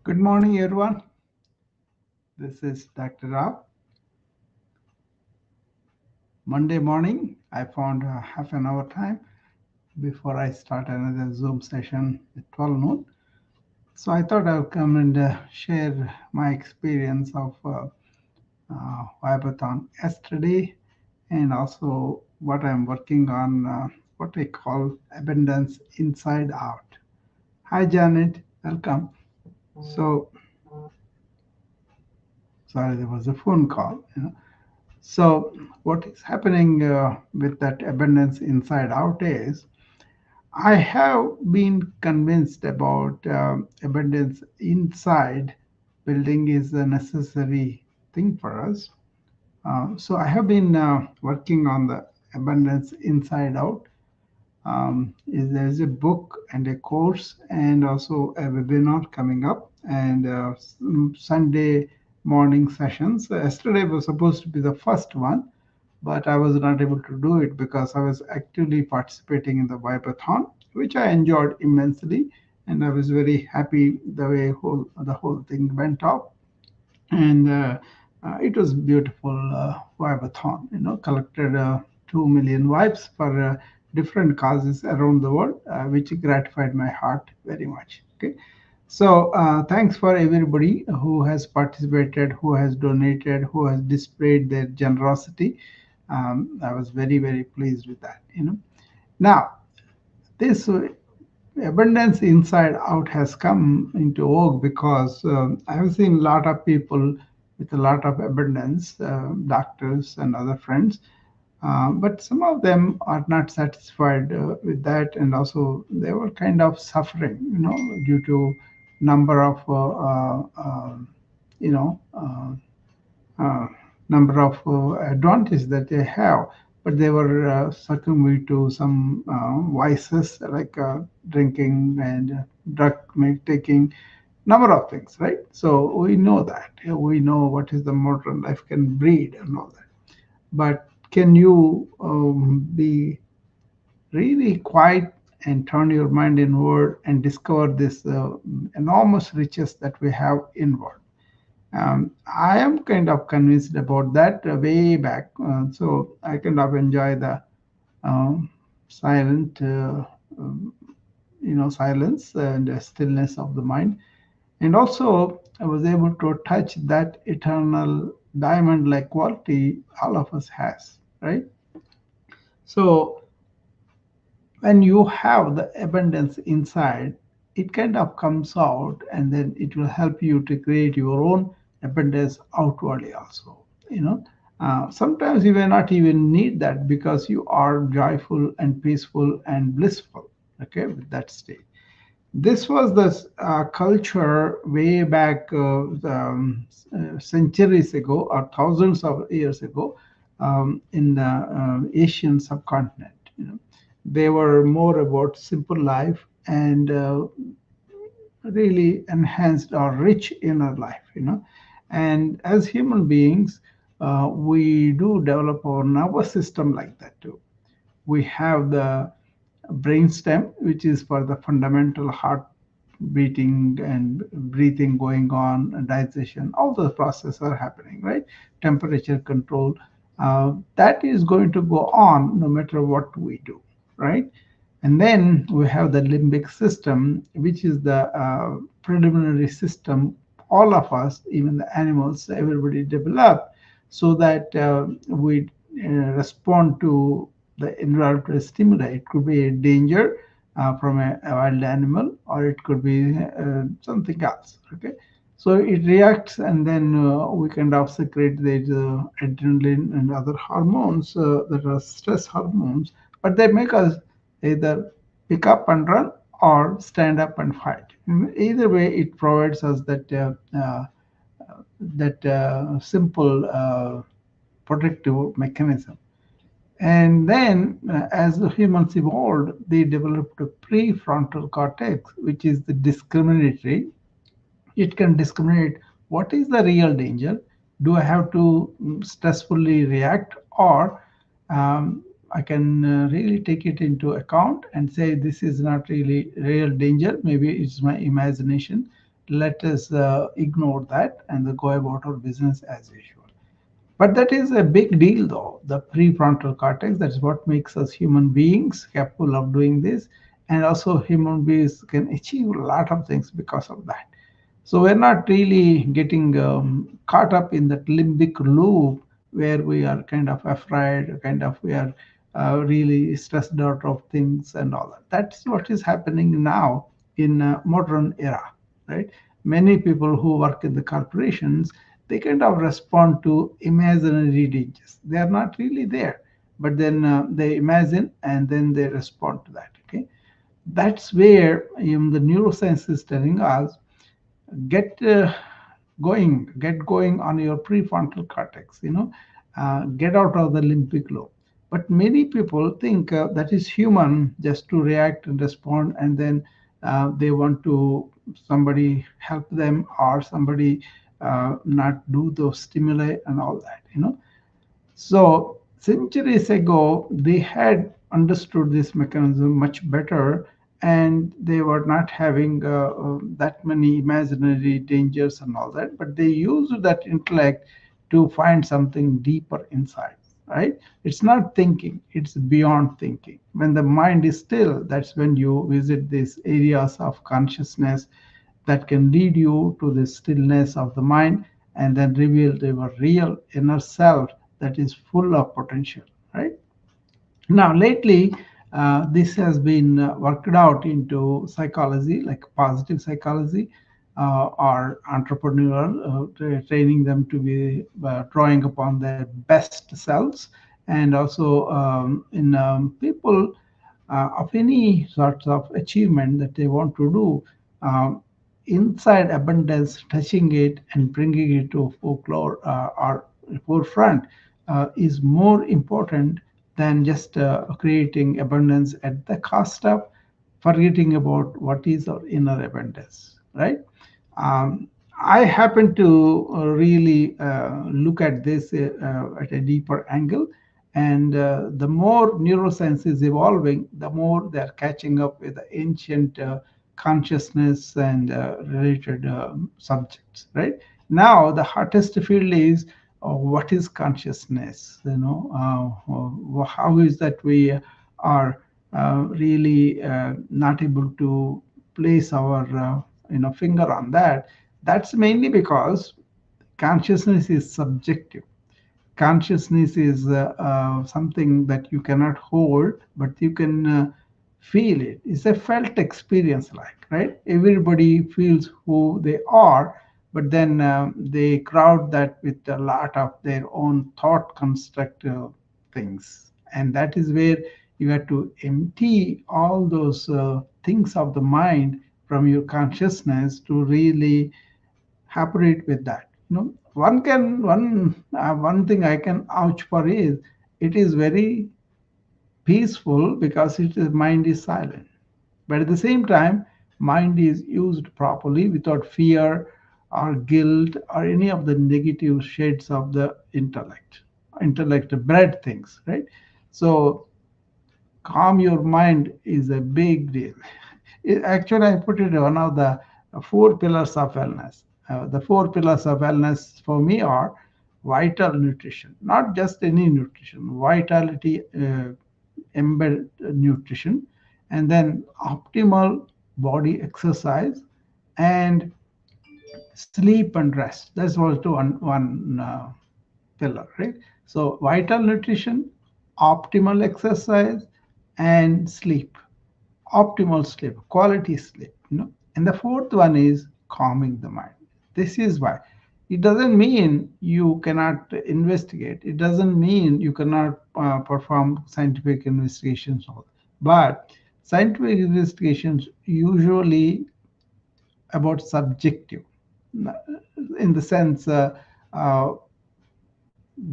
Good morning, everyone. This is Dr. Rao. Monday morning, I found half an hour time before I start another Zoom session at 12 noon. So I thought I would come and share my experience of Vibathon yesterday and also what I'm working on, what I call abundance inside out. Hi, Janet. Welcome. So, sorry, there was a phone call. So, what is happening with that abundance inside out is I have been convinced about abundance inside building is a necessary thing for us. So, I have been working on the abundance inside out. There's a book and a course and also a webinar coming up and Sunday morning sessions. Yesterday was supposed to be the first one, but I was not able to do it because I was actively participating in the Vipathon, which I enjoyed immensely, and I was very happy the way the whole thing went off. And it was beautiful Vipathon. Collected 2 million vibes for different causes around the world, which gratified my heart very much. Okay. So thanks for everybody who has participated, who has donated, who has displayed their generosity. I was very, very pleased with that. Now, this abundance inside out has come into vogue because I have seen a lot of people with a lot of abundance, doctors and other friends, but some of them are not satisfied with that, and also they were kind of suffering, due to number of you know uh, number of advantages that they have, but they were succumbing to some vices like drinking and drug taking, number of things, right? So we know that. We know what is the modern life can breed and all that. But can you be really quiet and turn your mind inward and discover this enormous riches that we have inward? I am kind of convinced about that way back. So I kind of enjoy the um, silent, silence and stillness of the mind. And also, I was able to touch that eternal diamond-like quality all of us has, right? So when you have the abundance inside, it kind of comes out, and then it will help you to create your own abundance outwardly also. You know, Sometimes you may not even need that because you are joyful and peaceful and blissful. Okay, with that state. This was the culture way back centuries ago or thousands of years ago in the Asian subcontinent. They were more about simple life and really enhanced or rich inner life. And as human beings, we do develop our nervous system like that too. We have the brainstem, which is for the fundamental heart beating and breathing going on, digestion, all those processes are happening, right? Temperature control. That is going to go on no matter what we do, right? And then we have the limbic system, which is the preliminary system all of us, even the animals, everybody develop so that we respond to the environmental stimuli. It could be a danger from a wild animal, or it could be something else. Okay, so it reacts, and then we kind of secrete the adrenaline and other hormones that are stress hormones, but they make us either pick up and run or stand up and fight. Either way, it provides us that simple protective mechanism. And then, as the humans evolved, they developed a prefrontal cortex, which is the discriminatory. It can discriminate what is the real danger. Do I have to stressfully react, or I can really take it into account and say this is not really real danger. Maybe it's my imagination. let us ignore that and go about our business as usual. But that is a big deal, though. The prefrontal cortex, that's what makes us human beings capable of doing this. And also, human beings can achieve a lot of things because of that. So, we're not really getting caught up in that limbic loop where we are kind of afraid, kind of we are really stressed out of things and all that. That's what is happening now in modern era, right? Many people who work in the corporations, they kind of respond to imaginary dangers. They are not really there, but then they imagine and then they respond to that. Okay, that's where the neuroscience is telling us get going on your prefrontal cortex. Get out of the limbic lobe. But many people think that is human, just to react and respond, and then they want to somebody help them or somebody not do those stimuli and all that. So centuries ago, they had understood this mechanism much better, and they were not having that many imaginary dangers and all that. But they used that intellect to find something deeper inside. Right? It's not thinking; it's beyond thinking. When the mind is still, that's when you visit these areas of consciousness that can lead you to the stillness of the mind and then reveal your real inner self that is full of potential, right? Now, lately, this has been worked out into psychology, like positive psychology, or entrepreneurial, training them to be drawing upon their best selves, and also in people of any sorts of achievement that they want to do. Inside abundance, touching it and bringing it to folklore or forefront is more important than just creating abundance at the cost of forgetting about what is our inner abundance, right? Um, I happen to really look at this at a deeper angle, and the more neuroscience is evolving, the more they're catching up with the ancient consciousness and related subjects. Right now, the hottest field is what is consciousness. How is that we are really not able to place our finger on that. That's mainly because consciousness is subjective. Consciousness is something that you cannot hold, but you can feel it. It's a felt experience, like, right? Everybody feels who they are, but then they crowd that with a lot of their own thought construct things. And that is where you have to empty all those things of the mind from your consciousness to really operate with that. One thing I can vouch for is it is very peaceful because mind is silent. But at the same time, mind is used properly without fear or guilt or any of the negative shades of the intellect. Intellect bred things, right? So calm your mind is a big deal. Actually, I put it one of the four pillars of wellness. The four pillars of wellness for me are vital nutrition, not just any nutrition, vitality embedded nutrition, and then optimal body exercise and sleep and rest. That's also one pillar, right? So vital nutrition, optimal exercise, and sleep. Optimal sleep, quality sleep. And the fourth one is calming the mind. This is why. It doesn't mean you cannot investigate. It doesn't mean you cannot perform scientific investigations. But scientific investigations usually about subjective, in the sense uh,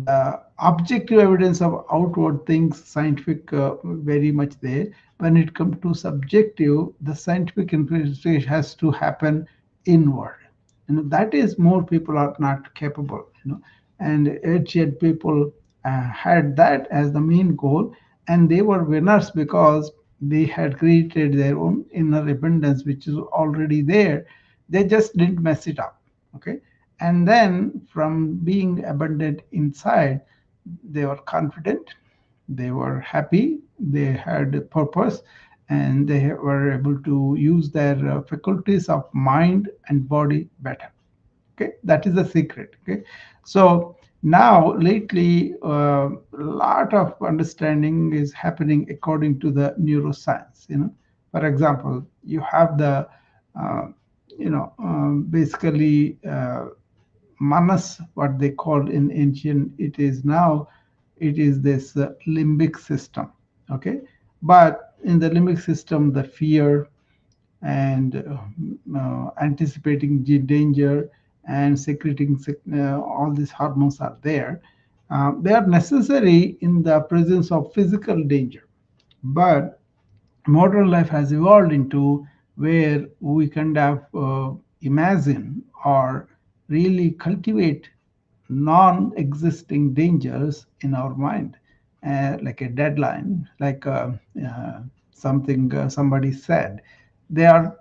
the objective evidence of outward things, scientific, very much there. When it comes to subjective, the scientific investigation has to happen inward. That is more people are not capable. And ancient people had that as the main goal, and they were winners because they had created their own inner abundance, which is already there. They just didn't mess it up. Okay. And then from being abundant inside, they were confident, they were happy, they had a purpose, and they were able to use their faculties of mind and body better. Okay, that is the secret. Okay, so now lately a lot of understanding is happening according to the neuroscience. For example, you have the uh, basically manas, what they called in ancient, it is this limbic system. Okay, but in the limbic system, the fear and anticipating danger and secreting all these hormones are there. They are necessary in the presence of physical danger, but modern life has evolved into where we kind of imagine or really cultivate non-existing dangers in our mind, like a deadline, like something somebody said. They are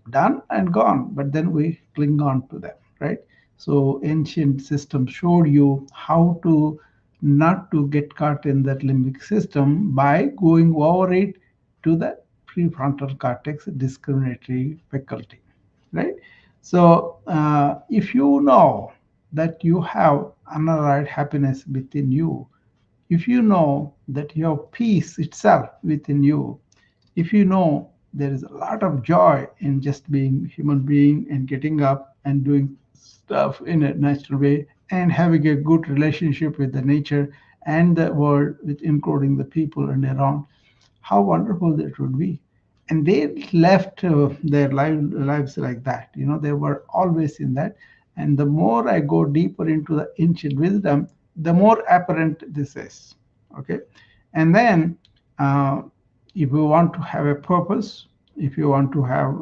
done and gone, but then we cling on to them, right? So ancient systems showed you how to not to get caught in that limbic system by going over it to the prefrontal cortex discriminatory faculty, right? So if you know that you have unalloyed happiness within you, if you know that you have peace itself within you, if you know there is a lot of joy in just being human being and getting up and doing stuff in a natural way and having a good relationship with the nature and the world, with including the people and around, how wonderful that would be. And they left their lives like that. They were always in that. And the more I go deeper into the ancient wisdom, the more apparent this is. Okay. And then uh, if you want to have a purpose, if you want to have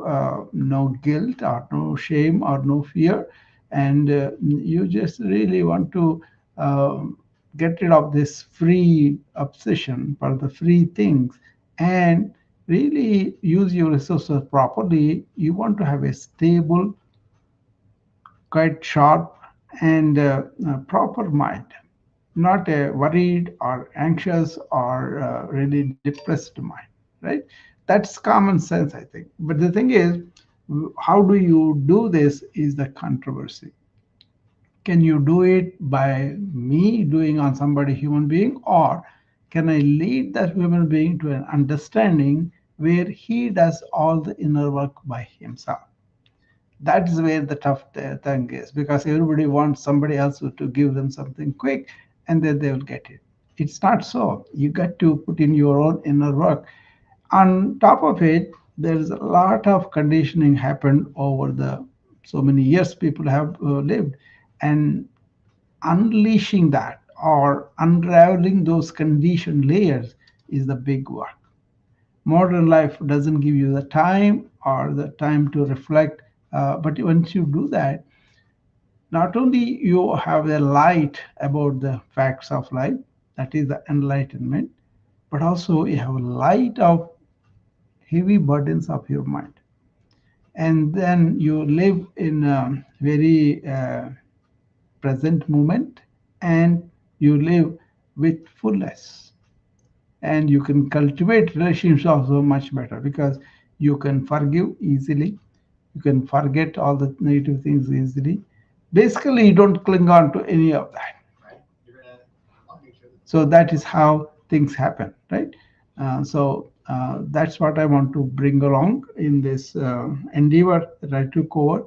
no guilt or no shame or no fear, and you just really want to get rid of this free obsession for the free things and really use your resources properly, you want to have a stable, quite sharp, and proper mind, not a worried or anxious or really depressed mind, right? That's common sense, I think. But the thing is, how do you do this is the controversy. Can you do it by me doing on somebody human being, or can I lead that human being to an understanding where he does all the inner work by himself? That is where the tough thing is, because everybody wants somebody else to give them something quick and then they will get it. It's not so. You got to put in your own inner work. On top of it, there's a lot of conditioning happened over the so many years people have lived, and unleashing that or unraveling those conditioned layers is the big work. Modern life doesn't give you the time or the time to reflect, but once you do that, not only you have a light about the facts of life, that is the enlightenment, but also you have a light of heavy burdens of your mind, and then you live in a very present moment, and you live with fullness, and you can cultivate relationships also much better because you can forgive easily, you can forget all the negative things easily. Basically, you don't cling on to any of that. So that is how things happen, right? So that's what I want to bring along in this endeavor that I took over.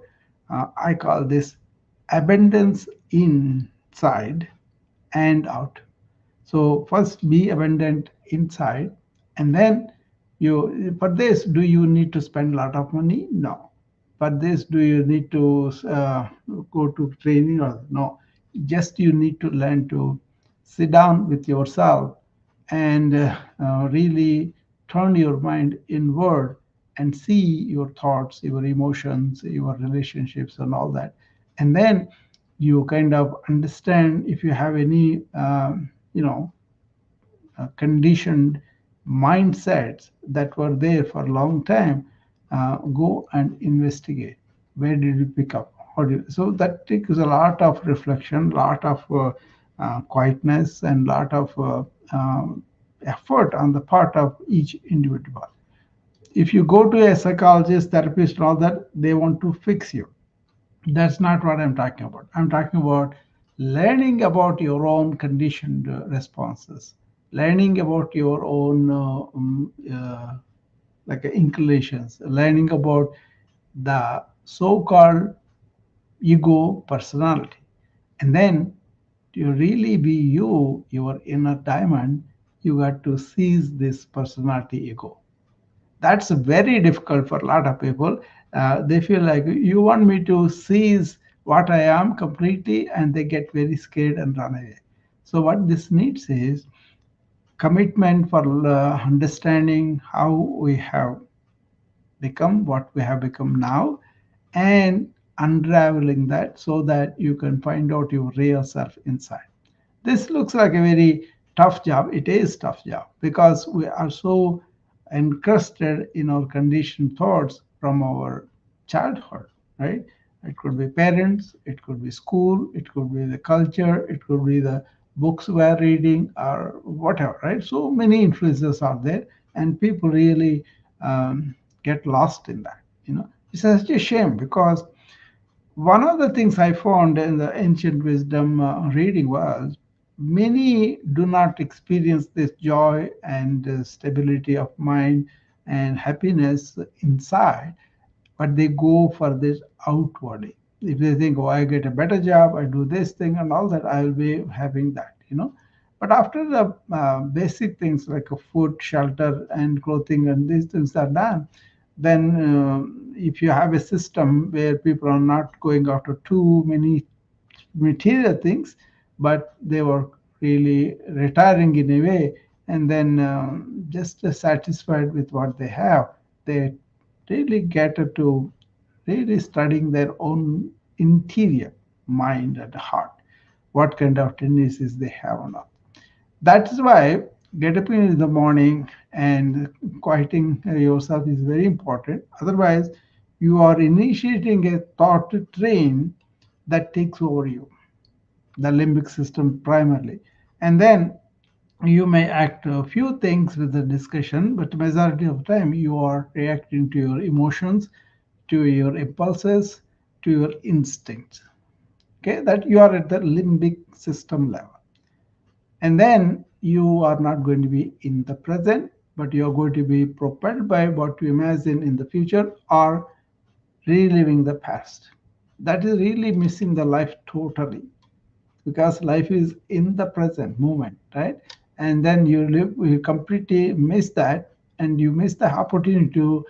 I call this abundance inside and out. So first be abundant inside, and then for this, do you need to spend a lot of money? No. For this, do you need to go to training or no? Just you need to learn to sit down with yourself and really turn your mind inward and see your thoughts, your emotions, your relationships, and all that. And then you kind of understand if you have any, conditioned mindsets that were there for a long time, go and investigate. Where did you pick up? So that takes a lot of reflection, lot of quietness, and lot of effort on the part of each individual. If you go to a psychologist, therapist, and all that, they want to fix you. That's not what I'm talking about. I'm talking about learning about your own conditioned responses, learning about your own like inclinations, learning about the so-called ego personality. And then to really be you, your inner diamond, you got to seize this personality ego. That's very difficult for a lot of people. They feel like you want me to seize what I am completely, and they get very scared and run away. So, what this needs is commitment for understanding how we have become what we have become now, and unraveling that so that you can find out your real self inside. This looks like a very tough job. It is tough job because we are so encrusted in our conditioned thoughts from our childhood, right? It could be parents, it could be school, it could be the culture, it could be the books we are reading or whatever, right? So many influences are there, and people really get lost in that. It's such a shame because one of the things I found in the ancient wisdom reading was many do not experience this joy and stability of mind and happiness inside, but they go for this outwardly. If they think, oh, I get a better job, I do this thing and all that, I will be having that. But after the basic things like a food, shelter, and clothing, and these things are done, then if you have a system where people are not going after too many material things, but they were really retiring in a way, and then just satisfied with what they have, they really get to really studying their own interior mind and heart, what kind of tendencies they have or not. That is why get up in the morning and quieting yourself is very important. Otherwise, you are initiating a thought train that takes over you, the limbic system primarily. And then you may act a few things with the discussion, but majority of the time you are reacting to your emotions, to your impulses, to your instincts. Okay, that you are at the limbic system level. And then you are not going to be in the present, but you are going to be propelled by what you imagine in the future or reliving the past. That is really missing the life totally because life is in the present moment, right? And then you completely miss that, and you miss the opportunity to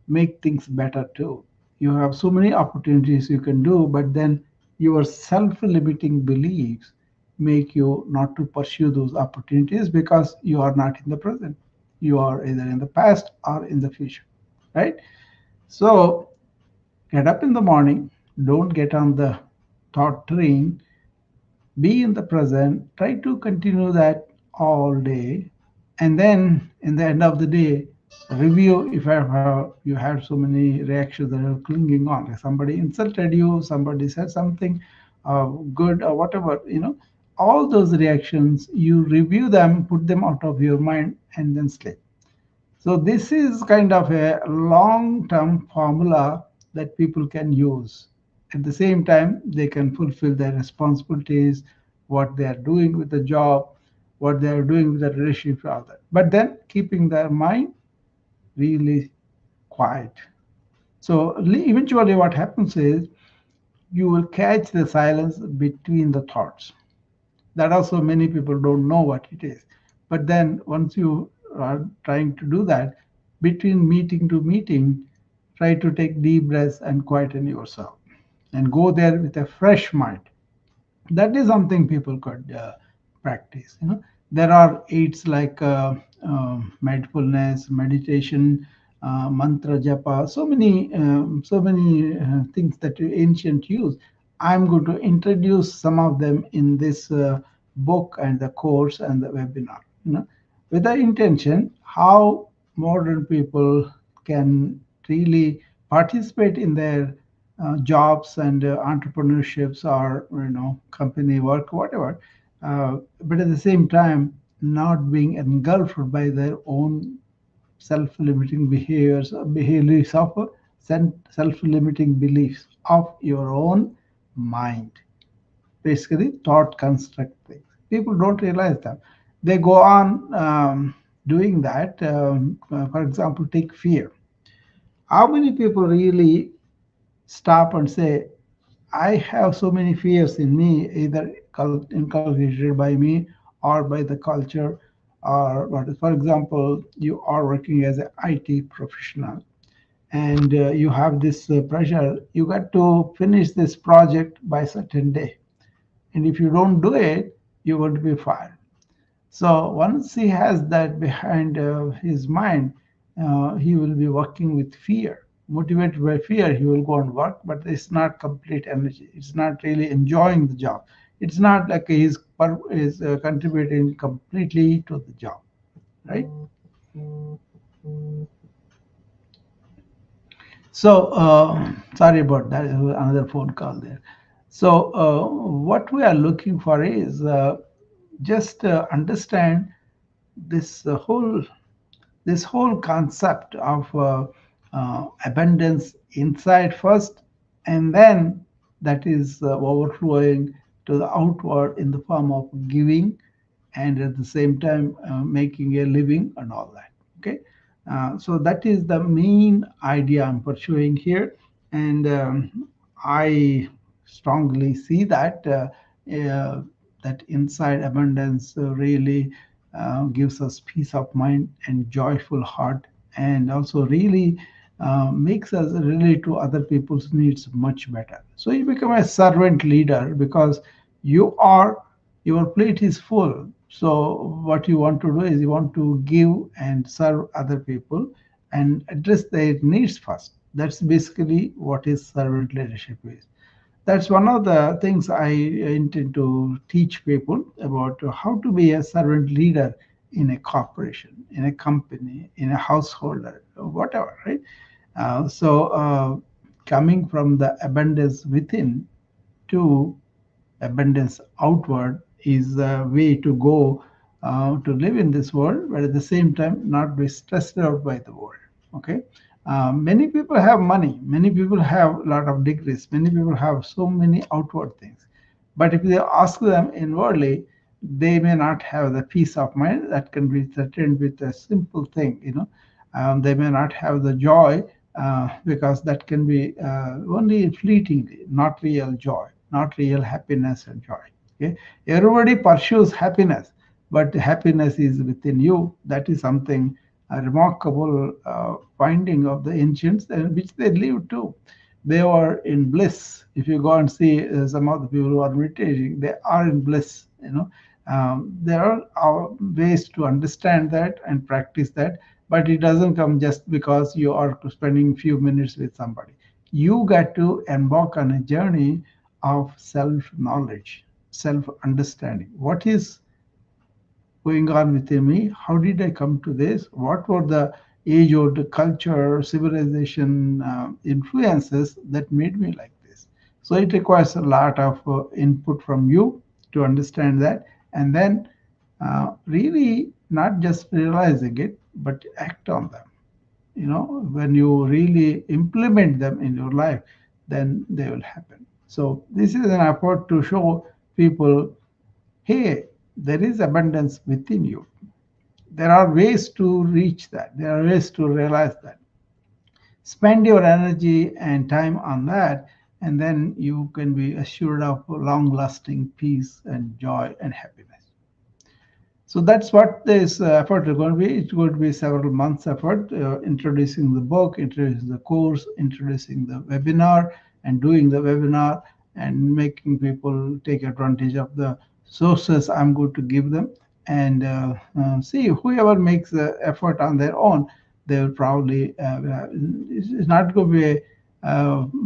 make things better too. You have so many opportunities you can do, but then your self-limiting beliefs make you not to pursue those opportunities because you are not in the present. You are either in the past or in the future, right? So get up in the morning, don't get on the thought train, be in the present, try to continue that all day, and then in the end of the day, review if you had so many reactions that are clinging on. Like somebody insulted you, somebody said something good or whatever. All those reactions, you review them, put them out of your mind, and then sleep. So this is kind of a long-term formula that people can use. At the same time, they can fulfill their responsibilities, what they are doing with the job, what they are doing with the relationship, all that. But then keeping their mind really quiet. So eventually, what happens is you will catch the silence between the thoughts. That also many people don't know what it is. But then once you are trying to do that, between meeting to meeting, try to take deep breaths and quieten yourself and go there with a fresh mind. That is something people could practice. There are aids like mindfulness, meditation, mantra japa, so many things that ancient use. I'm going to introduce some of them in this book and the course and the webinar. With the intention how modern people can really participate in their jobs and entrepreneurships or company work, whatever. But at the same time, not being engulfed by their own self-limiting behaviors of self-limiting beliefs of your own mind, basically thought construct things. People don't realize that. They go on doing that. For example, take fear. How many people really stop and say, I have so many fears in me, either inculcated by me or by the culture, or what? For example, you are working as an IT professional, and you have this pressure. You got to finish this project by certain day, and if you don't do it, you're going to be fired. So once he has that behind his mind, he will be working with fear. Motivated by fear, he will go and work, but it's not complete energy. It's not really enjoying the job. It's not like he's contributing completely to the job, right? So sorry about that. There was another phone call there. So what we are looking for is just understand this whole concept of abundance inside first, and then that is overflowing to the outward in the form of giving, and at the same time making a living and all that. Okay, so that is the main idea I'm pursuing here, and I strongly see that inside abundance really gives us peace of mind and joyful heart, and also really makes us relate to other people's needs much better. So you become a servant leader because you are your plate is full. So what you want to do is you want to give and serve other people and address their needs first. That's basically what is servant leadership is. That's one of the things I intend to teach people about how to be a servant leader in a corporation, in a company, in a household, whatever, right? So coming from the abundance within to abundance outward is the way to go to live in this world, but at the same time, not be stressed out by the world. Okay. Many people have money, many people have a lot of degrees, many people have so many outward things. But if they ask them inwardly, they may not have the peace of mind that can be threatened with a simple thing. They may not have the joy because that can be only fleetingly, not real joy, not real happiness and joy. Okay, everybody pursues happiness, but happiness is within you. That is something a remarkable finding of the ancients, and which they lived too. They were in bliss. If you go and see some of the people who are meditating, they are in bliss. There are ways to understand that and practice that, but it doesn't come just because you are spending few minutes with somebody. You got to embark on a journey of self knowledge, self understanding. What is going on within me? How did I come to this? What were the age old culture, civilization influences that made me like this? So it requires a lot of input from you to understand that, and then really not just realizing it, but act on them. When you really implement them in your life, then they will happen. So this is an effort to show people, hey, there is abundance within you. There are ways to reach that. There are ways to realize that. Spend your energy and time on that, and then you can be assured of long lasting peace and joy and happiness. So that's what this effort is going to be. It's going to be several months effort, introducing the book, introducing the course, introducing the webinar, and doing the webinar, and making people take advantage of the sources I'm going to give them. And see, whoever makes the effort on their own, they will probably, it's not going to be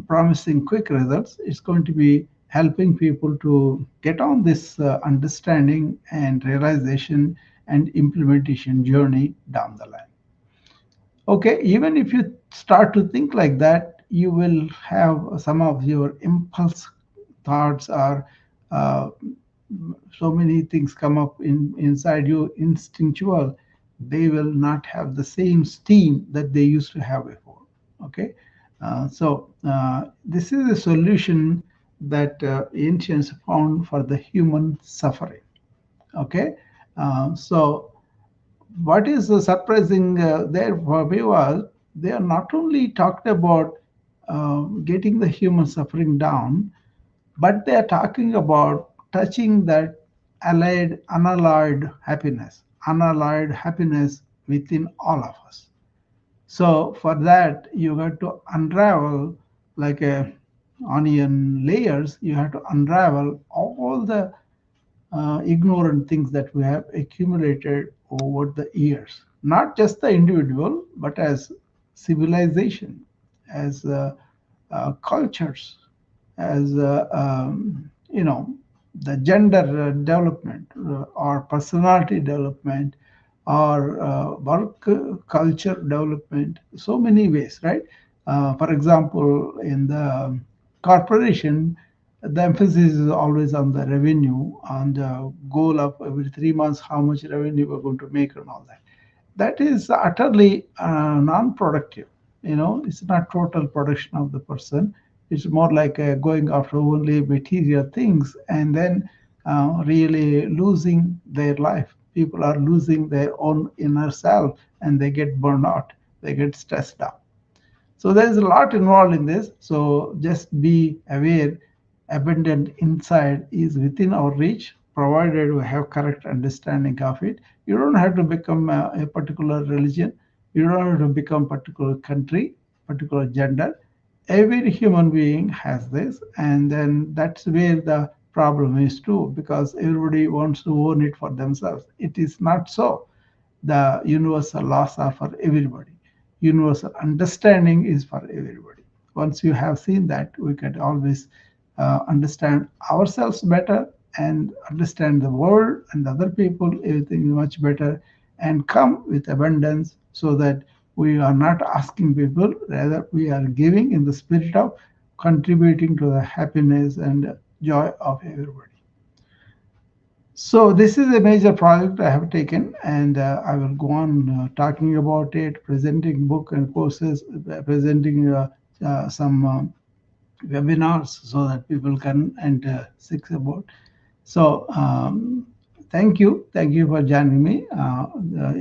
promising quick results. It's going to be helping people to get on this understanding and realization and implementation journey down the line. Okay, even if you start to think like that, you will have some of your impulse thoughts or uh, so many things come up inside you instinctual. They will not have the same steam that they used to have before. Okay. So this is a solution that ancients found for the human suffering. Okay. So what is surprising there for me was they are not only talked about getting the human suffering down, but they are talking about touching that unalloyed happiness within all of us. So for that, you have to unravel like a onion layers. You have to unravel all the ignorant things that we have accumulated over the years, not just the individual, but as civilization, as cultures, as the gender development or personality development or work culture development, so many ways, right? For example, in the corporation, the emphasis is always on the revenue, on the goal of every 3 months, how much revenue we're going to make and all that. That is utterly non-productive. It's not total production of the person. It's more like going after only material things and then really losing their life. People are losing their own inner self and they get burned out. They get stressed out. So there is a lot involved in this. So just be aware, abundant insight is within our reach, provided we have correct understanding of it. You don't have to become a particular religion. You don't have to become particular country, particular gender. Every human being has this, and then that's where the problem is too, because everybody wants to own it for themselves. It is not so. The universal laws are for everybody. Universal understanding is for everybody. Once you have seen that, we can always understand ourselves better and understand the world and other people, everything much better, and come with abundance so that we are not asking people, rather, we are giving in the spirit of contributing to the happiness and joy of everybody. So this is a major project I have taken, and I will go on talking about it, presenting book and courses, presenting some webinars so that people can and seek about. So thank you for joining me.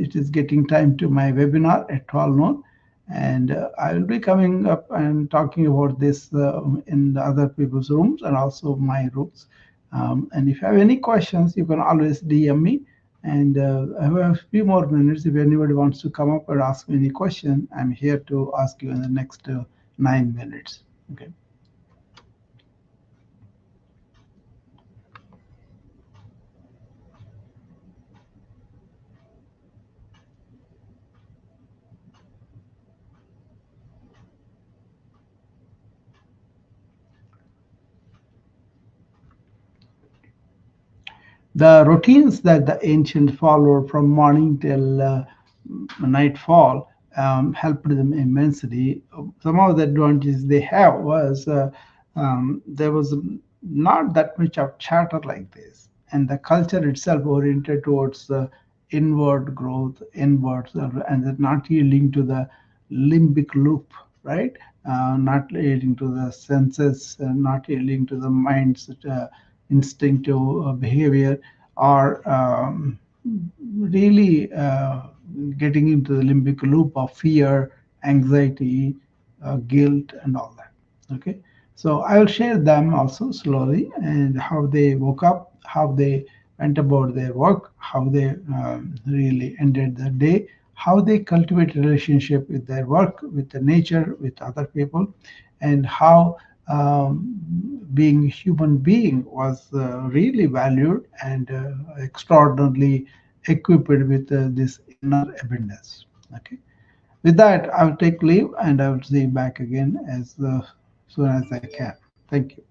It is getting time to my webinar at 12 noon, and I will be coming up and talking about this in the other people's rooms and also my rooms. And if you have any questions, you can always DM me. And I have a few more minutes. If anybody wants to come up and ask me any question, I'm here to ask you in the next 9 minutes. Okay. The routines that the ancients followed from morning till nightfall helped them immensely. Some of the advantages they have was there was not that much of chatter like this, and the culture itself oriented towards inward growth, inwards, and not yielding to the limbic loop, right? Not yielding to the senses, not yielding to the mind's instinctive behavior, or really getting into the limbic loop of fear, anxiety, guilt, and all that. Okay, so I will share them also slowly and how they woke up, how they went about their work, how they really ended the day, how they cultivate relationship with their work, with the nature, with other people, and how being a human being was really valued and extraordinarily equipped with this inner abundance. Okay. With that, I will take leave and I will see you back again as soon as I can. Thank you.